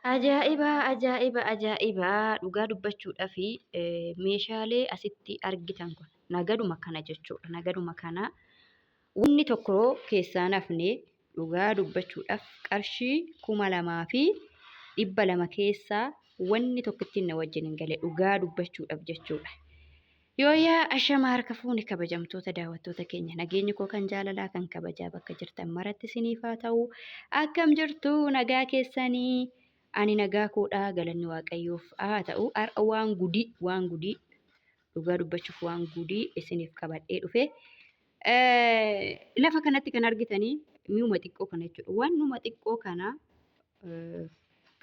Ajaa'iba! Ajaa'iba! Ajaa'iba! Dhugaa dubbachuudhaaf meeshaalee asitti argitan kun nagaduma kana jechuudha. Nagaduma kana wanni tokko keessaa hin hafne dhugaa dubbachuudhaaf qarshii 2,200 keessaa wanni tokkittiin na wajjin hin galle dhugaa dubbachuudhaaf jechuudha. Yooyaa ashama harka fuuni kabajamtoota daawwattoota keenya nageenyi koo kan jaalalaa kan kabajaa bakka jirtan maratti isiniif haa ta'u akkam jirtu nagaa keessanii ani nagaa koodhaa galanni waaqayyoof haa ta'u har'a waan gudii dhugaa dubbachuuf waan gudii isiniif qabadhee dhufe lafa kanatti kan argitanii mi'uma xiqqoo kana jechuudha. Waanuma xiqqoo kana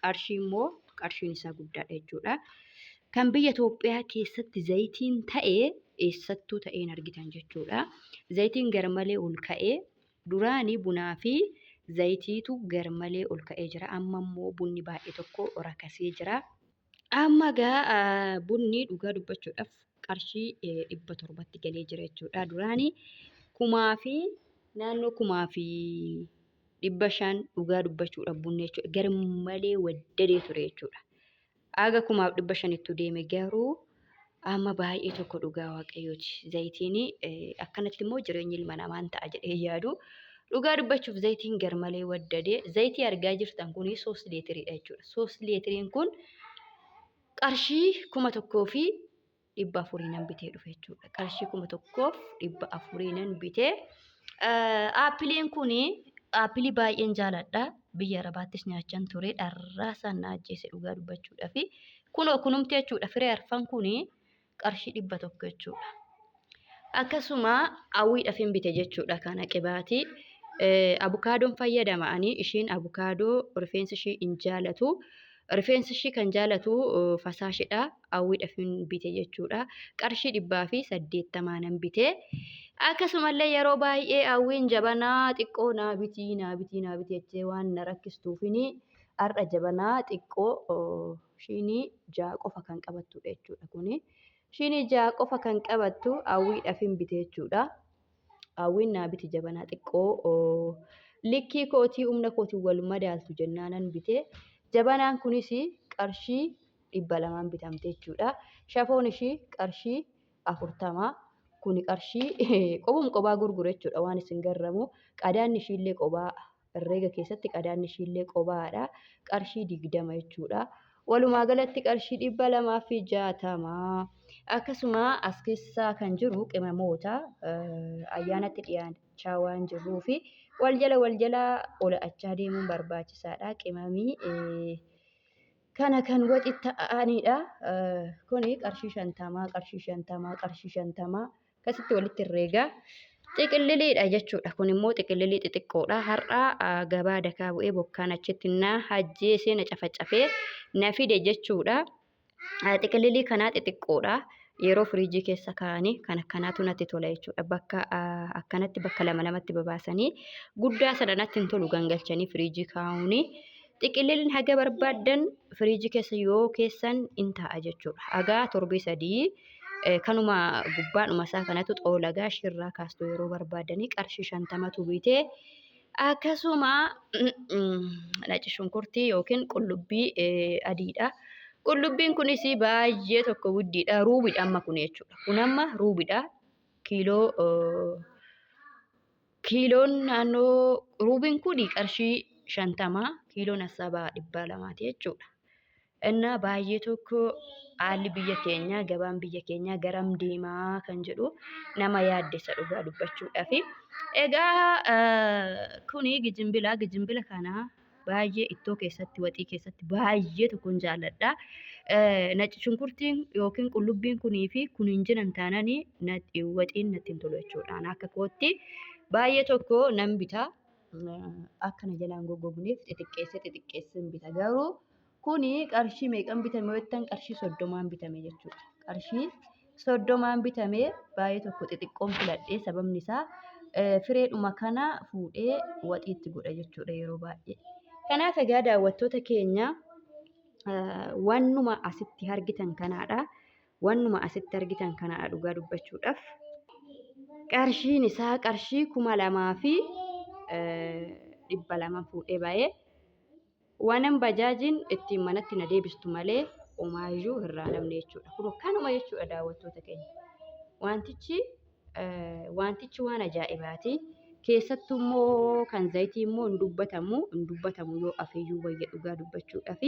qarshii immoo qarshiin isaa guddaadha jechuudha. Kan biyya Itoophiyaa keessatti zayitiin ta'ee eessattuu ta'een argitan jechuudha. Zayitiin garmalee ol ka'ee duraanii bunaa fi zayitiitu garmalee ol ka'ee jira. Amma immoo bunni baay'ee tokko rakasee jira. Amma gaa bunni dhugaa dubbachuudhaaf qarshii 700tti galee jira jechuudha. Duraanii 1,500 dhugaa dubbachuudhaaf bunni jechuudha. Garmalee waddadee ture jechuudha. Aga 500 deeme garuu amma baay'ee tokko dhugaa waaqayyooti. Zayitiin akkanatti immoo jireenyi ilma namaa ta'a jedhee yaadu. Dhugaa dubbachuuf zayitiin garmalee waddadee zayitii argaa jirtan kun 3 liitiriidha jechuudha. 3 liitiriin kun qarshii 1,400 nan bitee dhufe jechuudha. Qarshii 1,400 nan bitee aappiliin kun aappilii baay'een jaaladha. Biyya Arabaattis nyaachaan ture dharraa sana ajjeese dhugaa dubbachuudhaaf kunoo kunumti jechuudha. Firee arfan kun qarshii 100 jechuudha. Akkasuma hawwiidhaaf hin bite jechuudha kana qibaatii. Abukaadoon fayyadamanii ishiin abukaadoo rifeensi ishii hin jaalatu. Rifeensi ishii kan jaalatu fasaashidha. Hawwiidhaaf hin bite jechuudha. Qarshii 180 nan bite. Akkasumallee yeroo baay'ee hawwiin jabanaa xiqqoo naa biti jettee waan na rakkistuufini har'a jabanaa xiqqoo ishiin 6 qofa kan qabattudha jechuudha kuni. Ishiin 6 qofa kan qabattu hawwiidhaaf hin bite jechuudha. Hawwiin naa biti jabanaa xiqqoo likkii kootii humna kootii wal madaaltu jennaanan bite. Jabanaan kunis qarshii 200 bitamte jechuudha. Shafoon ishii qarshii 40. Kuni qarshii qobaa gurgure jechuudha waan isin garramu. Qadaadni ishiillee qobaa herreega keessatti qadaadni ishiillee qobaadha. Qarshii 20 jechuudha. Walumaa galatti qarshii 260. Akkasuma as keessaa kan jiru qimamoota ayyaanatti dhiyaachaa waan jirruufi wal jala ola'achaa deemuun barbaachisaadha. Qimamii kana kan waxitti ta'anidha. Kuni qarshii 50 akkasitti walitti herreega. Xiqilliliidha jechuudha. Kun immoo xiqillilii xixiqqoodha. Har'a gabaa dakaa bu'ee bokkaan achitti na hajjeesee na cafacafee na fide jechuudha. Xiqillilii kanaa xixiqqoodha. Yeroo firiijii keessa kaa'anii kan akkanaatu natti tola jechuudha. Bakka akkanatti bakka lamatti babaasanii guddaa sana natti hin tolu gangalchanii firiijii kaa'uuni. Xiqilliliin haga barbaadan firiijii keessa yoo keessan in taa'a jechuudha. Hagaa torbee 3 kanuma gubbaadhuma isaa kanatu xoolagaa shirraa kaastu yeroo barbaadanii qarshii 50tu bitee akkasuma naaci shunkurtii yookiin qullubbii adiidha. Qullubbiin kunis baay'ee tokko guddiidha. Ruubiidha amma kun jechuudha. Kun amma ruubiidha. Kiiloon naannoo ruubiin kun qarshii 50 kiiloon asaba 200 jechuudha. Innaa baay'ee tokko haalli biyya keenyaa gabaan biyya keenyaa garam deemaa kan jedhu nama yaaddessa dhugaa dubbachuudhaaf. Egaa kuni gijimbila kana baay'ee ittoo keessatti waxii keessatti baay'ee tokkoon jaalladha. Naaci shunkurtiin yookiin qullubbiin kunii fi kun hin jiran taananii waxiin natti hin tolu jechuudha. Akka kootti baay'ee tokko nan bita. Akkana jalaan goggogneef xixiqqeessee bita garuu kuni qarshii meeqan bitame jettan qarshii 30 bitame jechuudha. Qarshii 30 bitame baay'ee tokko xixiqqoon filadhee sababni isaa fireedhuma kana fuudhee waxiitti godha jechuudha yeroo baay'ee. Kanaaf egaa daawwattoota keenya wannuma asitti argitan kanaadha. Wannuma asitti argitan kanaadha dhugaa dubbachuudhaaf. Qarshiin isaa qarshii 2,200 fuudhee baay'ee waanan bajaajin ittiin manatti na deebistu malee homaayyuu irraa namni jechuudha. Kun kanuma jechuudha daawwattoota keenya. Wantichi waan ajaa'ibaati. Keessattuu immoo kan zayitii immoo hin dubbatamu yoo afeeyyuu wayya dhugaa dubbachuudhaaf.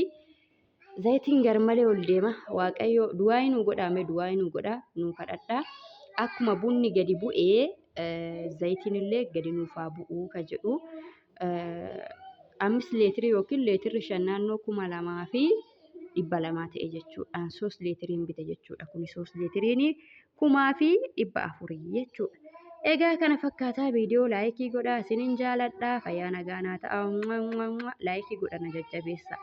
Zayitiin garmalee ol deema. Waaqayyo du'aa nu godhame du'aa nu godha nu kadhadhaa. Akkuma bunni gadi bu'ee zayitiin illee gadi nuuf haa bu'uu kan jedhu. 5 leetirii yookiin leetirri 5 naannoo 2,200 ta'e jechuudha. 3 leetiriin bite jechuudha. Kun 3 leetiriin 1,400 jechuudha. Egaa kana fakkaataa viidiyoo laayikii godhaa isinin jaaladhaa. Fayyaa nagaa naa ta'aa. Laayikii godhaa na jajjabeessaa.